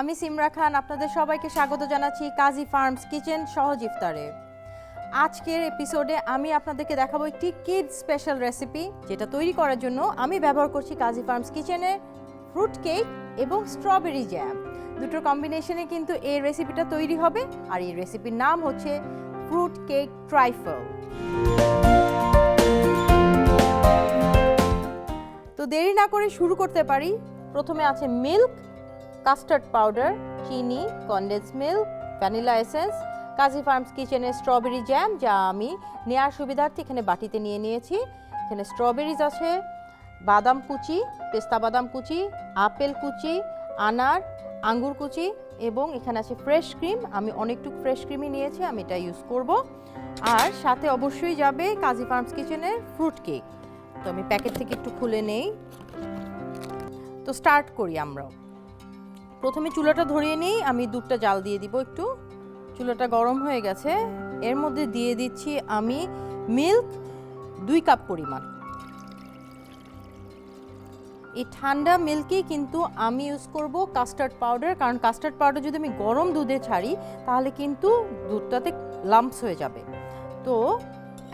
আমি সিমরা খান আপনাদের সবাইকে স্বাগত জানাচ্ছি কাজী ফার্মস কিচেন সহজ ইফতারে। আজকের এপিসোডে আমি আপনাদেরকে দেখাবো একটি কিডস স্পেশাল রেসিপি, যেটা তৈরি করার জন্য আমি ব্যবহার করছি কাজী ফার্মস কিচেনের ফ্রুট কেক এবং স্ট্রবেরি জ্যাম। দুটোর কম্বিনেশনে কিন্তু এই রেসিপিটা তৈরি হবে, আর এই রেসিপির নাম হচ্ছে ফ্রুট কেক ট্রাইফল। তো দেরি না করে শুরু করতে পারি। প্রথমে আছে মিল্ক, কাস্টার্ড পাউডার, চিনি, কনডেন্স মিল্ক, ভ্যানিলা এসেন্স, কাজী ফার্মস কিচেনের স্ট্রবেরি জ্যাম, যা আমি নেওয়ার সুবিধার্থে এখানে বাটিতে নিয়ে নিয়েছি। এখানে স্ট্রবেরিজ আছে, বাদাম কুচি, পেস্তা বাদাম কুচি, আপেল কুচি, আনার, আঙ্গুর কুচি, এবং এখানে আছে ফ্রেশ ক্রিম। আমি অনেকটুকু ফ্রেশ ক্রিমই নিয়েছি, আমি এটা ইউজ করব। আর সাথে অবশ্যই যাবে কাজী ফার্মস কিচেনের ফ্রুট কেক। তো আমি প্যাকেট থেকে একটু খুলে নেই। তো স্টার্ট করি আমরা। প্রথমে চুলাটা ধরিয়ে নিই, আমি দুধটা জাল দিয়ে দিব একটু। চুলাটা গরম হয়ে গেছে, এর মধ্যে দিয়ে দিচ্ছি আমি মিল্ক 2 কাপ পরিমাণ। এই ঠান্ডা মিল্কেই কিন্তু আমি ইউজ করব কাস্টার্ড পাউডার, কারণ কাস্টার্ড পাউডার যদি আমি গরম দুধে ছাড়ি তাহলে কিন্তু দুধটাতে লাম্পস হয়ে যাবে। তো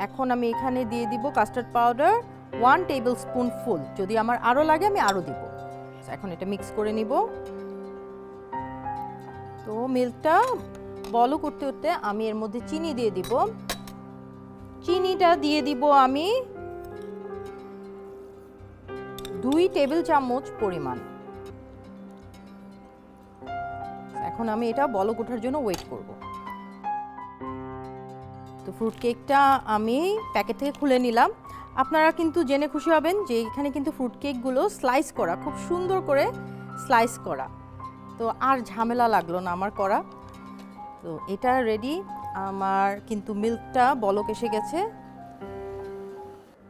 এখন আমি এখানে দিয়ে দিব কাস্টার্ড পাউডার 1 টেবিল স্পুন ফুল। যদি আমার আরও লাগে আমি আরও দিব। এখন এটা মিক্স করে নিব। তো মিল্কটা বল করতে করতে আমি এর মধ্যে চিনি দিয়ে দিব। চিনিটা দিয়ে দিব আমি 2 টেবিল চামচ পরিমাণ। এখন আমি এটা বল ওঠার জন্য ওয়েট করব। তো ফ্রুট কেকটা আমি প্যাকেট থেকে খুলে নিলাম। আপনারা কিন্তু জেনে খুশি হবেন যে এখানে কিন্তু ফ্রুট কেকগুলো স্লাইস করা, খুব সুন্দর করে স্লাইস করা। তো আর ঝামেলা লাগলো না আমার করা। তো এটা রেডি। আমার কিন্তু মিল্কটা বলক এসে গেছে।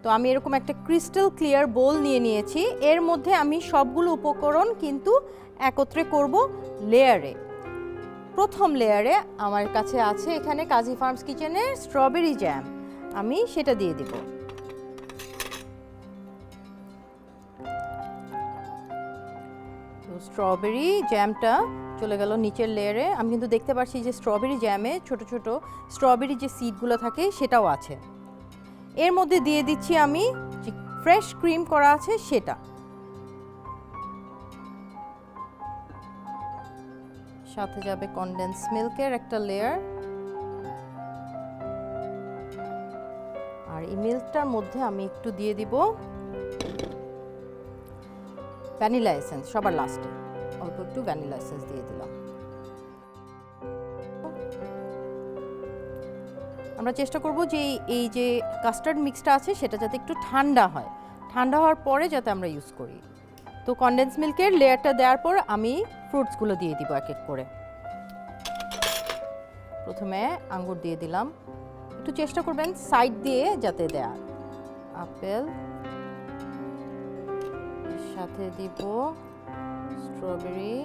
তো আমি এরকম একটা ক্রিস্টাল ক্লিয়ার বোল নিয়ে নিয়েছি। এর মধ্যে আমি সবগুলো উপকরণ কিন্তু একত্রে করব লেয়ারে। প্রথম লেয়ারে আমার কাছে আছে এখানে কাজী ফার্মস কিচেনের স্ট্রবেরি জ্যাম, আমি সেটা দিয়ে দিব। তো স্ট্রবেরি জ্যামটা চলে গেল নিচের লেয়ারে। আমি কিন্তু দেখতে পাচ্ছি যে স্ট্রবেরি জ্যামে ছোট ছোট স্ট্রবেরি যে সিডগুলো থাকে সেটাও আছে। এর মধ্যে দিয়ে দিচ্ছি আমি যে ফ্রেশ ক্রিম করা আছে সেটা। সাথে যাবে কনডেন্স মিল্কের একটা লেয়ার। আর এই মিল্কটার মধ্যে আমি একটু দিয়ে দিব ভ্যানিলা এসেন্স, সবার লাস্টে অল্প একটু ভ্যানিলা এসেন্স দিয়ে দিলাম। আমরা চেষ্টা করব যে এই যে কাস্টার্ড মিক্সটা আছে সেটা যাতে একটু ঠান্ডা হয়, ঠান্ডা হওয়ার পরে যাতে আমরা ইউজ করি। তো কনডেন্স মিল্কের লেয়ারটা দেওয়ার পর আমি ফ্রুটসগুলো দিয়ে দিব এক এক করে। প্রথমে আঙ্গুর দিয়ে দিলাম, একটু চেষ্টা করবেন সাইড দিয়ে যাতে দেয়া। আপেল, এর সাথে দিব স্ট্রবেরি,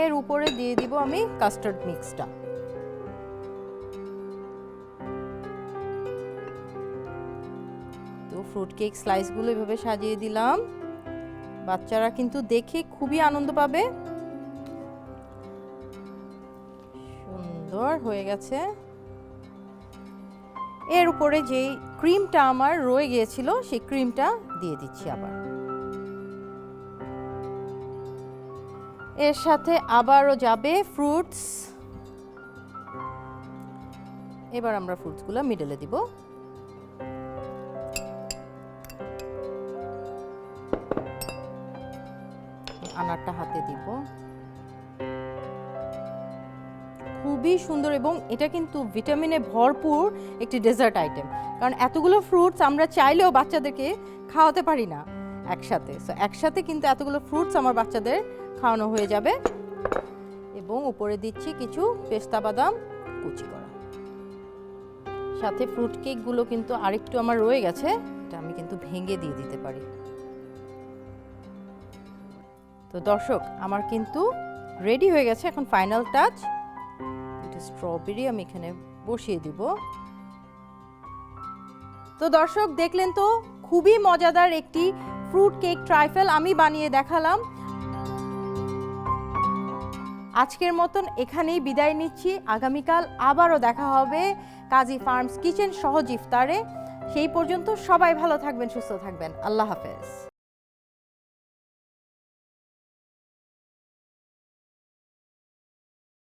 এর উপরে দিয়ে দিব আমি কাস্টার্ড মিক্সটা। তো ফ্রুট কেক স্লাইসগুলো এভাবে সাজিয়ে দিলাম। বাচ্চারা কিন্তু দেখে খুবই আনন্দ পাবে। সুন্দর হয়ে গেছে। এর উপরে যে ক্রিমটা আমার রয়ে গিয়েছিল সেই ক্রিমটা দিয়ে দিচ্ছি আবার। এর সাথে আবারও যাবে ফ্রুটস। এবার আমরা ফ্রুটসগুলো মিডলে দিব। আনারটা হাতে দিব। খুবই সুন্দর, এবং এটা কিন্তু ভিটামিনে ভরপুর একটি ডেজার্ট আইটেম। কারণ এতগুলো ফ্রুটস আমরা চাইলেও বাচ্চাদেরকে খাওয়াতে পারি না একসাথে। সো একসাথে কিন্তু এতগুলো ফ্রুটস আমার বাচ্চাদের খাওয়ানো হয়ে যাবে। এবং উপরে দিচ্ছি কিছু পেস্তা বাদাম কুচি করা। সাথে ফ্রুট কেকগুলো কিন্তু আরেকটু আমার রয়ে গেছে, এটা আমি কিন্তু ভেঙে দিয়ে দিতে পারি। তো দর্শক, আমার কিন্তু রেডি হয়ে গেছে। এখন ফাইনাল টাচ, এটা স্ট্রবেরি আমি এখানে বসিয়ে দিব। তো দর্শক দেখলেন তো, খুবই মজাদার একটি ফ্রুট কেক ট্রাইফেল আমি বানিয়ে দেখালাম। আজকের মতন এখানেই বিদায় নিচ্ছি। আগামীকাল আবারও দেখা হবে কাজী ফার্মস কিচেন সহজ ইফতারে। সেই পর্যন্ত সবাই ভালো থাকবেন, সুস্থ থাকবেন। আল্লাহ হাফেজ।